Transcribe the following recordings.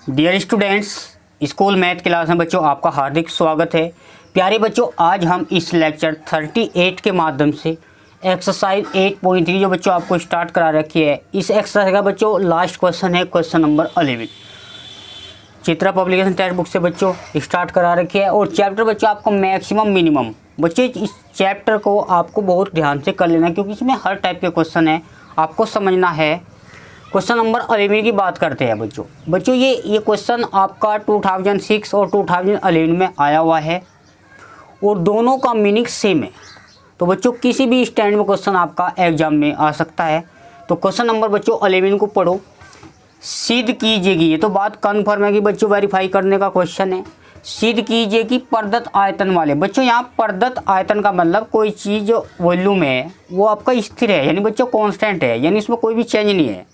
Dear students, school math class में बच्चों आपका हार्दिक स्वागत है। प्यारे बच्चों, आज हम इस लेक्चर 38 के माध्यम से एक्सरसाइज 8.3 जो बच्चों आपको स्टार्ट करा रखी है, इस एक्सरसाइज का बच्चों लास्ट क्वेश्चन है, question number 11 Chitra publication text book से बच्चों स्टार्ट करा रखी है। और चैप्टर बच्चों आपको मैक्सिमम मिनिमम, बच्चों इस चैप्टर को आपको बहुत ध्यान से कर लेना क्योंकि इसमें हर टाइप के क्वेश्चन है, आपको समझना है। क्वेश्चन नंबर 11 की बात करते हैं बच्चों ये क्वेश्चन आपका 2006 और 2011 में आया हुआ है और दोनों का मीनिंग सेम है। तो बच्चों किसी भी स्टैंड में क्वेश्चन आपका एग्जाम में आ सकता है। तो क्वेश्चन नंबर बच्चों 11 को पढ़ो, सिद्ध कीजिएगी। ये तो बात कन्फर्म है कि बच्चों वेरीफाई करने का क्वेश्चन है। सिद्ध कीजिए कि प्रदत्त आयतन वाले, बच्चों यहाँ प्रदत्त आयतन का मतलब कोई चीज़ जो वॉल्यूम है वो आपका स्थिर है, यानी बच्चों कांस्टेंट है, यानी इसमें कोई भी चेंज नहीं है।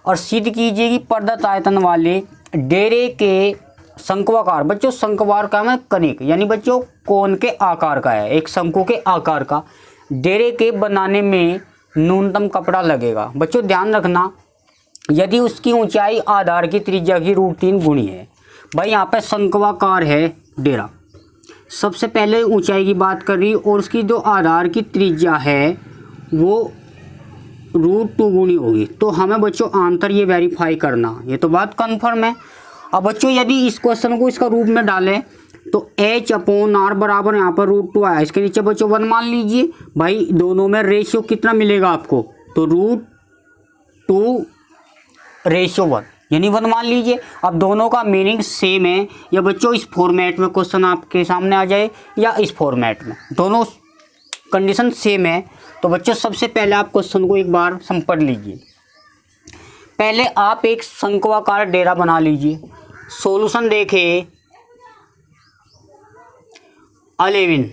और सिद्ध कीजिए कि प्रदत्त आयतन वाले डेरे के शंक्वाकार, बच्चों शंक्वाकार का मतलब कनिक, यानी बच्चों कोन के आकार का है, एक शंकु के आकार का डेरे के बनाने में न्यूनतम कपड़ा लगेगा। बच्चों ध्यान रखना, यदि उसकी ऊंचाई आधार की त्रिज्या की √3 गुणी है। भाई यहाँ पे शंक्वाकार है डेरा, सबसे पहले ऊंचाई की बात कर रही और उसकी जो आधार की त्रिज्या है वो √2 गुणी होगी। तो हमें बच्चों आंसर ये वेरीफाई करना, ये तो बात कन्फर्म है। अब बच्चों यदि इस क्वेश्चन को इसका रूप में डालें तो H/R बराबर यहाँ पर √2 आया, इसके नीचे बच्चों 1 मान लीजिए। भाई दोनों में रेशियो कितना मिलेगा आपको, तो √2/1 यानी 1 मान लीजिए। अब दोनों का मीनिंग सेम है, या बच्चों इस फॉर्मेट में क्वेश्चन आपके सामने आ जाए या इस फॉर्मेट में, दोनों कंडीशन सेम है। तो बच्चों सबसे पहले आप क्वेश्चन को एक बार पढ़ लीजिए। पहले आप एक शंक्वाकार डेरा बना लीजिए। सॉल्यूशन देखें 11।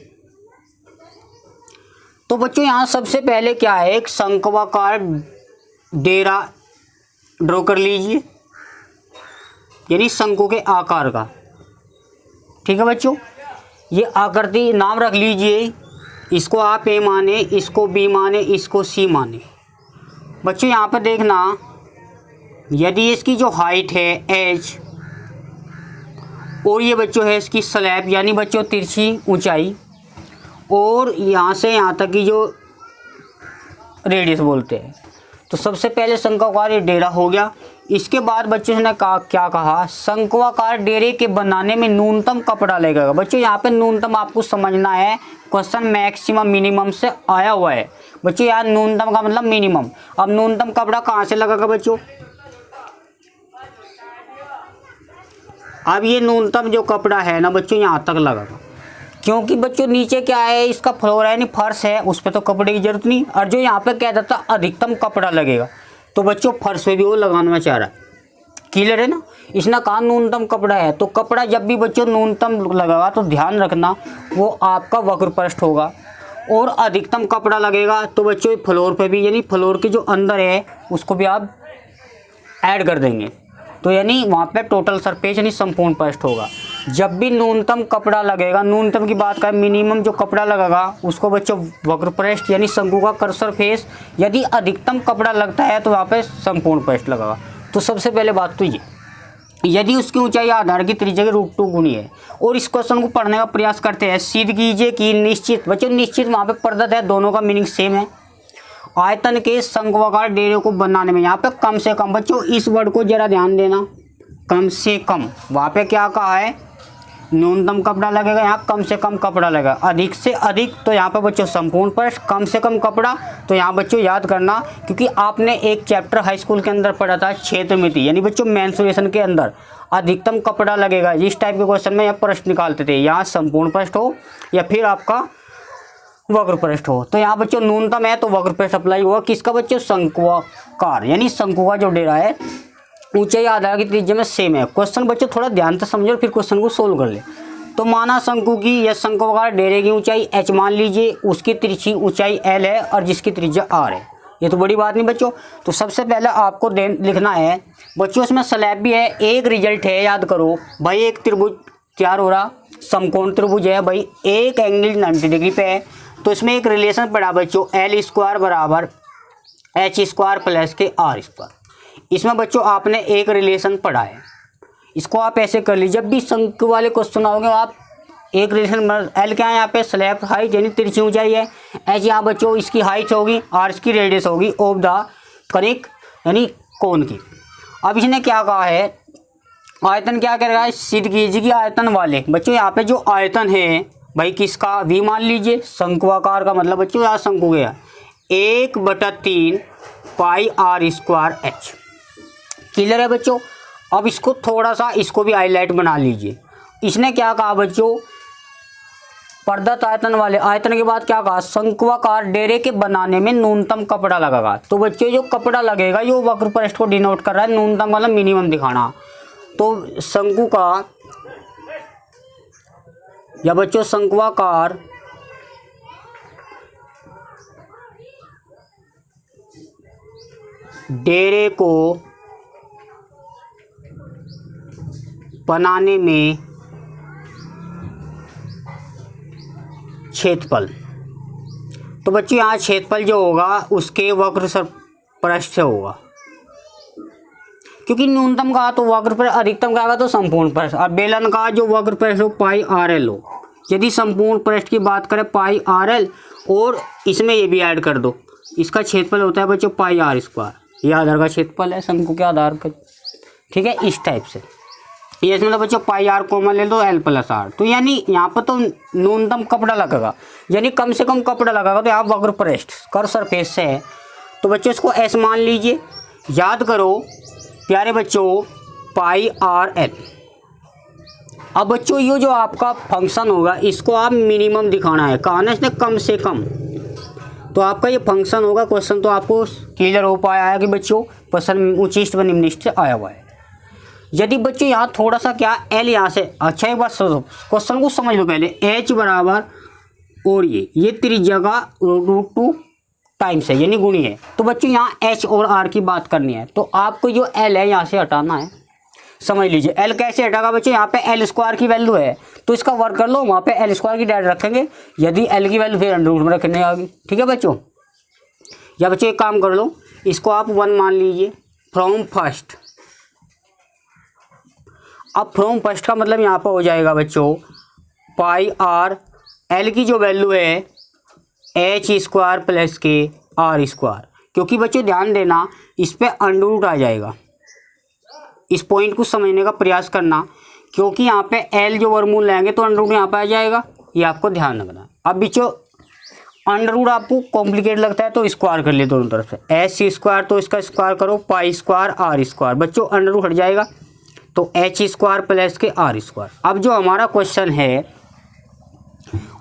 तो बच्चों यहाँ सबसे पहले क्या है, एक शंक्वाकार डेरा ड्रॉ कर लीजिए, यानी शंकु के आकार का। ठीक है बच्चों, ये आकृति नाम रख लीजिए, इसको आप A माने, इसको B माने, इसको C माने। बच्चों यहाँ पर देखना, यदि इसकी जो हाइट है H और ये बच्चों है इसकी स्लैब, यानी बच्चों तिरछी ऊंचाई, और यहाँ से यहाँ तक की जो रेडियस बोलते हैं, तो सबसे पहले शंक्वाकार ये डेरा हो गया। इसके बाद बच्चों ने क्या कहा, शंक्वाकार डेरे के बनाने में न्यूनतम कपड़ा लगेगा। बच्चों यहाँ पे न्यूनतम आपको समझना है, क्वेश्चन मैक्सिमम मिनिमम से आया हुआ है। बच्चों यहाँ न्यूनतम का मतलब मिनिमम। अब न्यूनतम कपड़ा कहाँ से लगेगा बच्चों, अब ये न्यूनतम जो कपड़ा है ना बच्चों यहाँ तक लगेगा, क्योंकि बच्चों नीचे क्या है, इसका फ्लोर है यानी फर्श है, उस पर तो कपड़े की जरूरत नहीं। और जो यहाँ पे कह देता अधिकतम कपड़ा लगेगा, तो बच्चों फर्श पे भी वो लगाना चाह रहा है। क्लियर है ना, इसने कहा न्यूनतम कपड़ा है, तो कपड़ा जब भी बच्चों न्यूनतम लगेगा तो ध्यान रखना वो आपका वक्र पृष्ठ होगा। और अधिकतम कपड़ा लगेगा तो बच्चों फ्लोर पे भी, यानी फ्लोर के जो अंदर है उसको भी आप ऐड कर देंगे, तो यानी वहाँ पे टोटल सरफेस यानी संपूर्ण पृष्ठ होगा। जब भी न्यूनतम कपड़ा लगेगा, न्यूनतम की बात करें, मिनिमम जो कपड़ा लगेगा उसको बच्चों वक्र पृष्ठ यानी शंकु का कर सरफेस, यदि अधिकतम कपड़ा लगता है तो वहाँ पे संपूर्ण पृष्ठ लगेगा। तो सबसे पहले बात तो ये, यदि उसकी ऊंचाई आधार की त्रिज्या के √2 गुणी है। और इस क्वेश्चन को पढ़ने का प्रयास करते हैं। सिद्ध कीजिए कि निश्चित, बच्चों निश्चित वहाँ पे प्रदत्त है, दोनों का मीनिंग सेम है, आयतन के शंक्वाकार डेरे को बनाने में, यहाँ पे कम से कम, बच्चों इस वर्ड को जरा ध्यान देना, कम से कम। वहाँ पे क्या कहा है, न्यूनतम कपड़ा लगेगा, यहाँ कम से कम कपड़ा लगेगा। अधिक से अधिक तो यहाँ पे बच्चों संपूर्ण पृष्ठ, कम से कम कपड़ा तो यहाँ बच्चों याद करना, क्योंकि आपने एक चैप्टर हाई स्कूल के अंदर पढ़ा था क्षेत्रमिति, यानी बच्चों मेंस्ट्रुएशन के अंदर अधिकतम कपड़ा लगेगा। इस टाइप के क्वेश्चन में यहाँ प्रश्न निकालते थे, यहाँ संपूर्ण पृष्ठ हो या फिर आपका वक्र पृष्ठ हो। तो यहाँ बच्चों न्यूनतम है तो वक्र पृष्ठ अप्लाई हुआ, किसका बच्चों, शंक्वाकार, यानी शंकु का जो डेरा है ऊंचाई आधार की त्रिज्या में सेम है। क्वेश्चन बच्चों थोड़ा ध्यान से समझो फिर क्वेश्चन को सोल्व कर ले। तो माना शंकु की या शंक्वाकार डेरे की ऊंचाई H मान लीजिए, उसकी तिरछी ऊंचाई L है और जिसकी त्रिज्या R है। ये तो बड़ी बात नहीं बच्चों। तो सबसे पहले आपको लिखना है बच्चों, इसमें स्लैब भी है, एक रिजल्ट है, याद करो भाई, एक त्रिभुज तैयार हो रहा, समकोण त्रिभुज है भाई, एक एंगल 90 डिग्री पे है। तो इसमें एक रिलेशन पड़ा बच्चों, L² बराबर H² प्लस के R²। इसमें बच्चों आपने एक रिलेशन पढ़ा है, इसको आप ऐसे कर लीजिए, जब भी शंकु वाले क्वेश्चन आओगे आप एक रिलेशन एल क्या है यहाँ पे स्लैब हाइट यानी तिरछी ऊंचाई है, एच यहाँ बच्चों इसकी हाइट होगी, आर इसकी रेडियस होगी ऑफ द कनिक यानी कोन की। अब इसने क्या कहा है, आयतन क्या करेगा, सिद्ध कीजिए कि आयतन वाले बच्चों यहाँ पे जो आयतन है भाई किसका, वी मान लीजिए, शंकुआकार का मतलब बच्चों यहाँ शंकु गया 1/3 पाई आर स्क्वायर एच। क्लियर है बच्चों। अब इसको थोड़ा सा इसको भी हाईलाइट बना लीजिए। इसने क्या कहा बच्चों, प्रदत्त आयतन वाले आयतन के बाद क्या कहा, शंकुआकार डेरे के बनाने में न्यूनतम कपड़ा लगेगा। तो बच्चों जो कपड़ा लगेगा यो वक्र पृष्ठ को डिनोट कर रहा है, न्यूनतम मतलब मिनिमम दिखाना। तो शंकु का या बच्चों शंकुआकार डेरे को बनाने में क्षेत्रफल, तो बच्चों यहाँ क्षेत्रफल जो होगा उसके वक्र पृष्ठ से होगा, क्योंकि न्यूनतम का तो वक्र पर अधिकतम का तो संपूर्ण पृष्ठ, और बेलन का जो वक्र पृष्ठ हो पाई आर एल हो। यदि संपूर्ण पृष्ठ की बात करें पाई आर एल, और इसमें ये भी ऐड कर दो, इसका क्षेत्रफल होता है बच्चों पाई आर स्क्वायर, ये आधार का क्षेत्रफल है शंकु के आधार का, ठीक है इस टाइप से। ये इसमें तो बच्चों पाई आर कॉमन ले लो एल प्लस आर, तो यानी यहाँ पर तो न्यूनतम कपड़ा लगेगा, यानी कम से कम कपड़ा लगेगा। तो यहाँ वक्र पृष्ठ कर सरफेस से है, तो बच्चों इसको एस मान लीजिए। याद करो प्यारे बच्चों पाई आर एल। अब बच्चों ये जो आपका फंक्शन होगा इसको आप मिनिमम दिखाना है, कहा ना इसने कम से कम, तो आपका ये फंक्शन होगा। क्वेश्चन तो आपको क्लियर हो पाया है कि बच्चों क्वेश्चन उच्चिष्ट व निम्निष्ट से आया हुआ है। यदि बच्चों यहाँ थोड़ा सा क्या एल यहाँ से, अच्छा एक बार समझो क्वेश्चन को समझ लो पहले, एच बराबर और ये त्रिज्या का √2 टाइम्स है यानी गुणी है। तो बच्चों यहाँ एच और आर की बात करनी है, तो आपको जो एल है यहाँ से हटाना है। समझ लीजिए एल कैसे हटाएगा बच्चों, यहाँ पे एल स्क्वायर की वैल्यू है तो इसका वर्क कर लो, वहाँ पे एल स्क्वायर की डायरेक्ट रखेंगे, यदि एल की वैल्यू फिर √2 में रखने आएगी। ठीक है बच्चों, या बच्चों एक काम कर लो, इसको आप 1 मान लीजिए फ्रॉम फर्स्ट। अब फ्रॉम फर्स्ट का मतलब यहाँ पर हो जाएगा बच्चों पाई आर, एल की जो वैल्यू है एच स्क्वायर प्लस के आर स्क्वायर, क्योंकि बच्चों ध्यान देना इस पर √2 आ जाएगा। इस पॉइंट को समझने का प्रयास करना, क्योंकि यहाँ पे एल जो वर्गमूल लेंगे तो √2 यहाँ पे आ जाएगा, ये आपको ध्यान रखना। अब बच्चों √2 आपको कॉम्प्लिकेट लगता है तो स्क्वायर कर ले दोनों तरफ से, एच स्क्वायर तो इसका स्क्वायर करो पाई स्क्वायर आर स्क्वायर, बच्चों √2 हट जाएगा तो एच स्क्वायर प्लस के आर स्क्वायर। अब जो हमारा क्वेश्चन है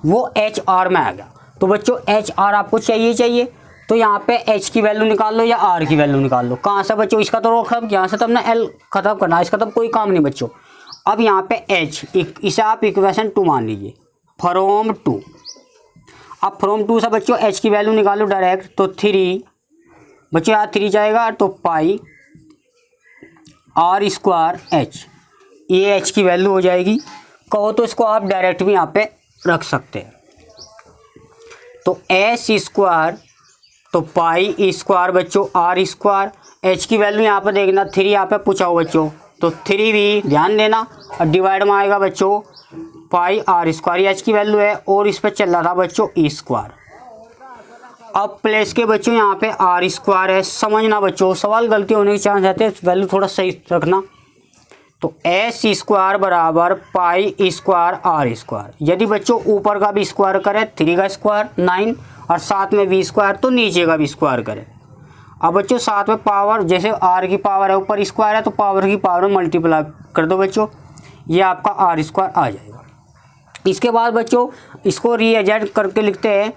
वो एच आर में आ गया, तो बच्चों एच आर आपको चाहिए, तो यहाँ पे एच की वैल्यू निकाल लो या आर की वैल्यू निकाल लो। कहाँ से बच्चों, इसका तो रोक खत्म, यहाँ से तब ना एल खत्म करना, इसका तब कोई काम नहीं बच्चों। अब यहाँ पे एच, इसे आप इक्वेशन 2 मान लीजिए फ्रॉम 2। अब फ्रॉम 2 से बच्चों एच की वैल्यू निकालो डायरेक्ट, तो 3 बच्चों यहाँ 3 जाएगा तो पाई आर स्क्वायर एच, ये एच की वैल्यू हो जाएगी। कहो तो इसको आप डायरेक्ट भी यहाँ पे रख सकते हैं, तो एच स्क्वायर तो पाई स्क्वायर बच्चों आर स्क्वायर, एच की वैल्यू यहाँ पे देखना 3 यहाँ पे पूछा हो बच्चों, तो 3 भी ध्यान देना, और डिवाइड में आएगा बच्चों पाई आर स्क्वायर, एच की वैल्यू है और इस पर चल रहा था बच्चों ई स्क्वायर। अब प्लस के बच्चों यहाँ पे आर स्क्वायर है, समझना बच्चों सवाल गलती होने के चांस रहते हैं, वैल्यू थोड़ा सही रखना। तो एच स्क्वायर बराबर पाई स्क्वायर आर स्क्वायर, यदि बच्चों ऊपर का भी स्क्वायर करे 3 का स्क्वायर 9 और साथ में बी स्क्वायर, तो नीचे का भी स्क्वायर करे। अब बच्चों साथ में पावर, जैसे आर की पावर है ऊपर स्क्वायर है तो पावर की पावर में मल्टीप्लाई कर दो बच्चों, ये आपका आर स्क्वायर आ जाएगा। इसके बाद बच्चों इसको रीएडजस्ट करके लिखते हैं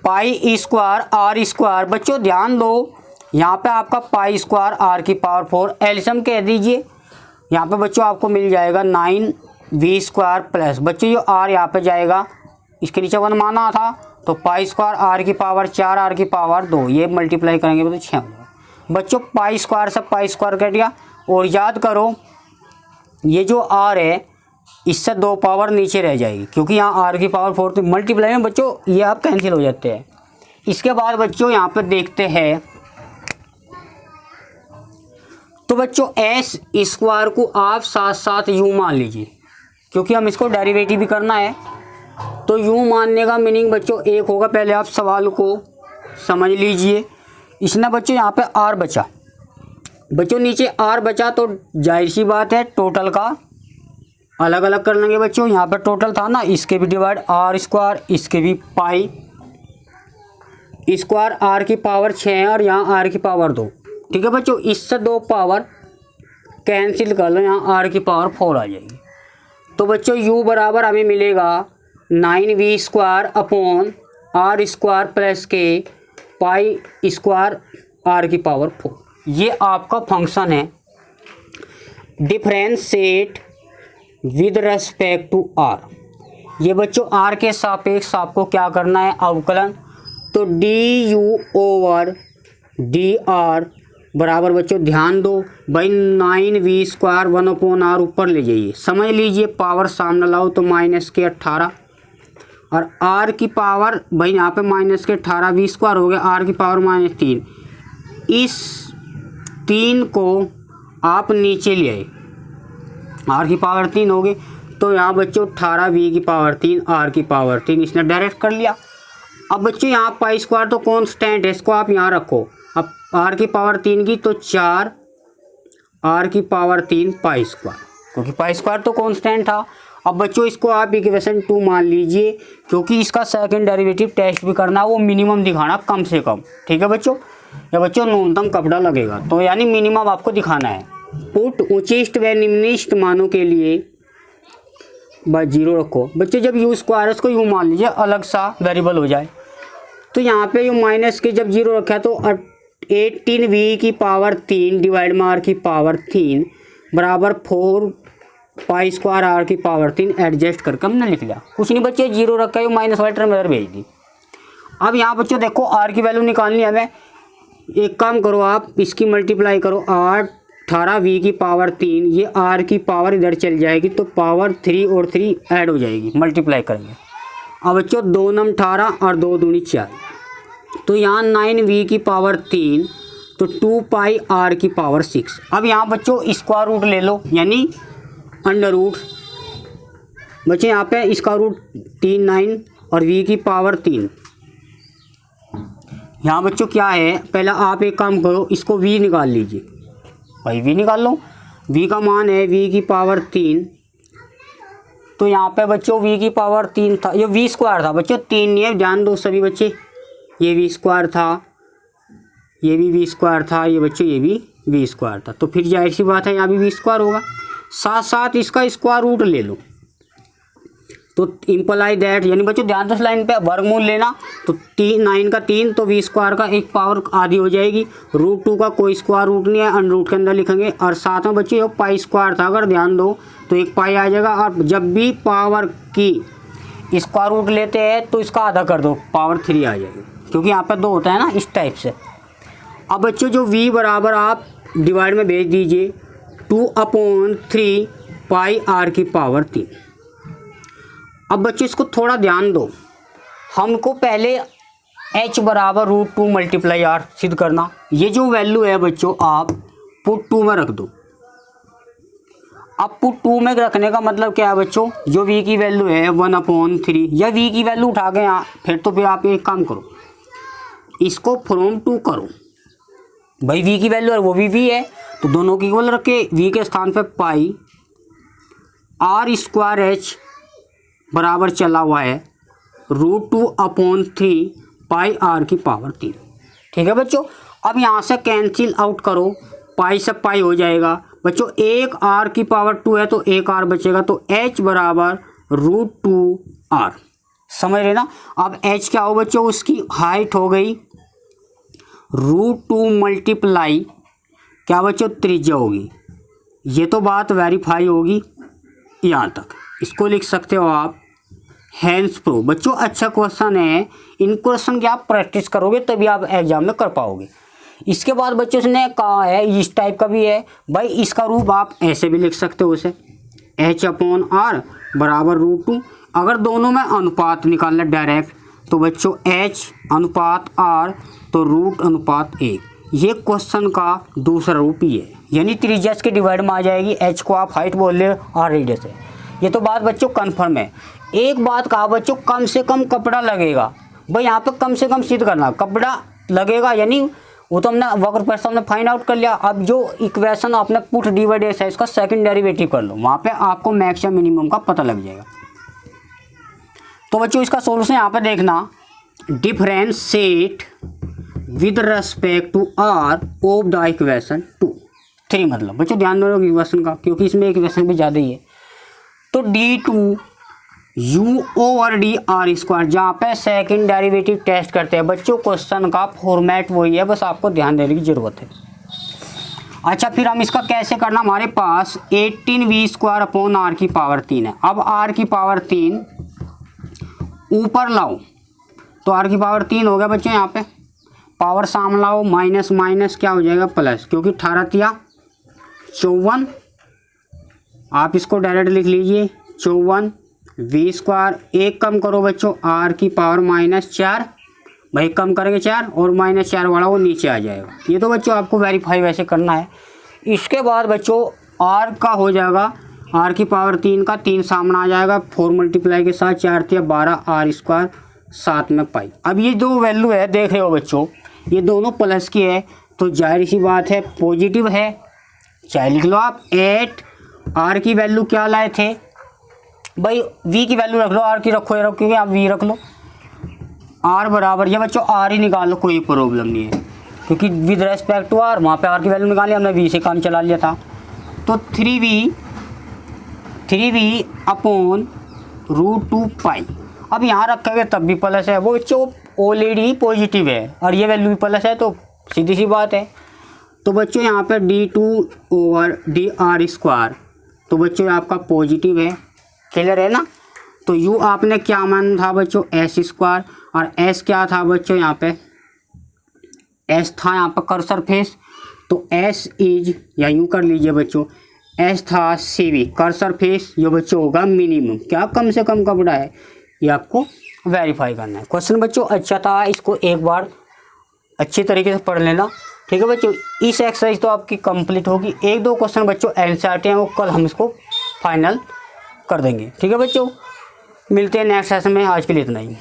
पाई स्क्वायर आर स्क्वायर। बच्चों ध्यान दो यहाँ पे आपका पाई स्क्वायर आर की पावर 4 एलसीएम कह दीजिए, यहाँ पे बच्चों आपको मिल जाएगा 9 वी स्क्वायर प्लस बच्चों जो आर यहाँ पे जाएगा, इसके नीचे 1 माना था तो पाई स्क्वायर आर की पावर 4 आर की पावर 2, ये मल्टीप्लाई करेंगे तो 6 बच्चों पाई स्क्वायर से पाई स्क्वायर कट गया। और याद करो ये जो आर है इससे 2 पावर नीचे रह जाएगी, क्योंकि यहाँ आर की पावर 4 तो मल्टीप्लाई में बच्चों ये आप कैंसिल हो जाते हैं। इसके बाद बच्चों यहाँ पर देखते हैं तो बच्चों एस स्क्वायर को आप साथ साथ यू मान लीजिए, क्योंकि हम इसको डेरिवेटिव भी करना है। तो यू मानने का मीनिंग बच्चों एक होगा, पहले आप सवाल को समझ लीजिए। इसने बच्चों यहाँ पे आर बचा, बच्चों नीचे आर बचा तो जाहिर सी बात है टोटल का अलग अलग कर लेंगे बच्चों। यहाँ पे टोटल था ना, इसके भी डिवाइड आर स्क्वायर, इसके भी पाई स्क्वायर आर की पावर 6 है और यहाँ आर की पावर 2। ठीक है बच्चों, इससे 2 पावर कैंसिल कर लो, यहाँ आर की पावर 4 आ जाएगी। तो बच्चों u बराबर हमें मिलेगा 9v square upon r square plus k pi square r की पावर 4। ये आपका फंक्शन है differentiate with respect to r. ये बच्चों आर के सापेक्ष आपको क्या करना है, अवकलन। तो D you over D R बराबर बच्चों ध्यान दो भाई 9v स्क्वायर 1/r ऊपर ले जाइए, समझ लीजिए पावर सामने लाओ तो -18 और r की पावर भाई यहाँ पे -18 v स्क्वायर हो गया, r की पावर -3। इस 3 को आप नीचे ले आए, r की पावर 3 हो गई। तो यहाँ बच्चों 18v की पावर 3 r की पावर 3 इसने डायरेक्ट कर लिया। अब बच्चों यहाँ पाई स्क्वायर तो कांस्टेंट है, इसको आप यहाँ रखो। अब r की पावर 3 की तो 4 r की पावर 3 पाई स्क्वायर, क्योंकि पाई स्क्वायर तो कांस्टेंट था। अब बच्चों इसको आप इक्वेशन 2 मान लीजिए, क्योंकि इसका सेकंड डेरिवेटिव टेस्ट भी करना, वो मिनिमम दिखाना कम से कम। ठीक है बच्चों, या बच्चों न्यूनतम कपड़ा लगेगा, तो यानी मिनिमम आपको दिखाना है। पुट उच्चिष्ट व निम्निष्ट मानों के लिए बस 0 रखो। बच्चों जब यू स्क्वायर है उसको यू मान लीजिए, अलग सा वेरिएबल हो जाए। तो यहाँ पे यू माइनस के जब 0 रखा है तो 18v की पावर 3 डिवाइड में r की पावर 3 बराबर 4 पाई स्क्वायर r की पावर 3 एडजस्ट करके हमने लिख लिया। कुछ नहीं बच्चे 0 रखा है, माइनस वाले टर्म इधर भेज दी। अब यहाँ बच्चों देखो r की वैल्यू निकालनी है हमें। एक काम करो, आप इसकी मल्टीप्लाई करो, 18v की पावर 3, ये r की पावर इधर चल जाएगी तो पावर 3 और 3 ऐड हो जाएगी, मल्टीप्लाई करेंगे। अब बच्चों 2 9 18 और 2 दूनी 4, तो यहाँ 9v की पावर 3 तो 2 पाई r की पावर 6। अब यहाँ बच्चों स्क्वायर रूट ले लो, यानी अंडर रूट। बच्चे यहाँ पे इसका रूट 3 9 और v की पावर 3। यहाँ बच्चों क्या है, पहला आप एक काम करो, इसको v निकाल लीजिए भाई, v निकाल लो। v का मान है v की पावर 3, तो यहाँ पे बच्चों v की पावर 3 था, ये v स्क्वायर था बच्चों, 3 नहीं है, ध्यान दो सभी बच्चे। ये v स्क्वायर था, ये भी v स्क्वायर था, ये बच्चों ये भी v स्क्वायर था, तो फिर जाहिर सी बात है यहाँ भी v स्क्वायर होगा। साथ साथ इसका स्क्वायर रूट ले लो, तो इम्प्लाई दैट, यानी बच्चों ध्यान दो लाइन पे वर्गमूल लेना, तो 9 का 3 तो v स्क्वायर का एक पावर आधी हो जाएगी। रूट 2 का कोई स्क्वायर रूट नहीं है, अंडर रूट के अंदर लिखेंगे। और साथ में बच्चों ये पाई स्क्वायर था, अगर ध्यान दो तो एक पाई आ जाएगा। और जब भी पावर की स्क्वायर रूट लेते हैं तो इसका आधा कर दो, पावर 3 आ जाएगी, क्योंकि यहाँ पर 2 होता है ना, इस टाइप से। अब बच्चों जो v बराबर आप डिवाइड में भेज दीजिए 2/3 पाई r की पावर 3। अब बच्चों इसको थोड़ा ध्यान दो, हमको पहले h बराबर √2 मल्टीप्लाई r सिद्ध करना। ये जो वैल्यू है बच्चों आप पुट 2 में रख दो। अब पुट 2 में रखने का मतलब क्या है बच्चों, जो v की वैल्यू है 1/3, या v की वैल्यू उठा के यहाँ, फिर तो फिर आप एक काम करो, इसको फ्रॉम 2 करो भाई। v की वैल्यू है वो भी v है, तो दोनों की इक्वल रख के v के स्थान पे पाई r स्क्वायर h बराबर चला हुआ है √2/3 पाई r की पावर 3। ठीक है बच्चों, अब यहाँ से कैंसिल आउट करो, पाई से पाई हो जाएगा बच्चों। एक r की पावर 2 है तो एक r बचेगा, तो h बराबर √2r, समझ रहे ना। अब h क्या हो बच्चों, उसकी हाइट हो गई √2 मल्टीप्लाई क्या बच्चों, त्रिज्या होगी। ये तो बात वेरीफाई होगी यहाँ तक, इसको लिख सकते हो आप हैंस प्रूफ। बच्चों अच्छा क्वेश्चन है, इन क्वेश्चन की आप प्रैक्टिस करोगे तभी आप एग्जाम में कर पाओगे। इसके बाद बच्चों ने कहा है इस टाइप का भी है भाई, इसका रूप आप ऐसे भी लिख सकते हो, उसे h/r बराबर √2। अगर दोनों में अनुपात निकालना डायरेक्ट, तो बच्चों h अनुपात r तो √1, ये क्वेश्चन का दूसरा रूप ही है, यानी त्रिज्या के डिवाइड में आ जाएगी। एच को आप हाइट बोल रहे हो, आर रेडियस है। ये तो बात बच्चों कन्फर्म है। एक बात कहा बच्चों, कम से कम कपड़ा लगेगा। भाई यहाँ पे कम से कम सिद्ध करना, कपड़ा लगेगा, यानी वो तो हमने वक्र पर हमने फाइंड आउट कर लिया। अब जो इक्वेशन आपने पुट डी बाई डी है इसका सेकंड डेरिवेटिव कर लो, वहाँ पे आपको मैक्स या मिनिमम का पता लग जाएगा। तो बच्चों इसका सॉल्यूशन यहाँ पे देखना, differentiate with respect to r of the equation 2, 3 मतलब बच्चों ध्यान दो इक्वेशन का, क्योंकि इसमें इक्वेशन भी ज़्यादा ही है। तो d2 u over D R square, जहाँ पे सेकंड डेरिवेटिव टेस्ट करते हैं बच्चों, क्वेश्चन का फॉर्मेट वही है, बस आपको ध्यान देने की ज़रूरत है। अच्छा फिर हम इसका कैसे करना, हमारे पास 18v स्क्वायर अपॉन आर की पावर 3 है। अब आर की पावर 3 ऊपर लाओ तो आर की पावर 3 हो गया बच्चों, यहाँ पे पावर सामने लाओ, माइनस माइनस क्या हो जाएगा प्लस, क्योंकि 18 तिया 54, आप इसको डायरेक्ट लिख लीजिए 54 वी स्क्वायर। एक कम करो बच्चों, आर की पावर -4, भाई कम करेंगे 4 और -4 वाला वो नीचे आ जाएगा। ये तो बच्चों आपको वेरीफाई वैसे करना है। इसके बाद बच्चों आर का हो जाएगा, आर की पावर 3 का 3 सामने आ जाएगा, 4 मल्टीप्लाई के साथ 4 तिया 12 आर स्क्वायर 7 में पाई। अब ये जो वैल्यू है देख रहे हो बच्चों, ये दोनों प्लस की है, तो जाहिर सी बात है पॉजिटिव है, चाहे लिख लो आप 8। आर की वैल्यू क्या लाए थे भाई, वी की वैल्यू रख लो, आर की रखो या रखो, क्योंकि आप वी रख लो। आर बराबर, ये बच्चों आर ही निकाल लो, कोई प्रॉब्लम नहीं है, क्योंकि विद रेस्पेक्ट टू आर वहाँ पे आर की वैल्यू निकाली, हमने वी से काम चला लिया था। तो 3v अपॉन √2 पाई। अब यहाँ रखेंगे तब भी प्लस है, वो बच्चों ऑलरेडी पॉजिटिव है और ये वैल्यू भी प्लस है, तो सीधी सी बात है। तो बच्चों यहाँ पे d2 over D R square, तो बच्चों आपका पॉजिटिव है, क्लियर है ना। तो u आपने क्या माना था बच्चों, एस स्क्वायर, और s क्या था बच्चों, यहाँ पे s था यहाँ पर कर्सर फेस, तो s इज, या यूँ कर लीजिए बच्चों, s था cv कर्सर फेस, ये बच्चों होगा मिनिमम, क्या कम से कम कपड़ा है, ये आपको वेरीफाई करना है। क्वेश्चन बच्चों अच्छा था, इसको एक बार अच्छी तरीके से पढ़ लेना, ठीक है बच्चों। इस एक्सरसाइज तो आपकी कंप्लीट होगी। 1-2 क्वेश्चन बच्चों एनसीईआरटी हैं, वो कल हम इसको फाइनल कर देंगे, ठीक है बच्चों। मिलते हैं नेक्स्ट सेशन में, आज के लिए इतना ही।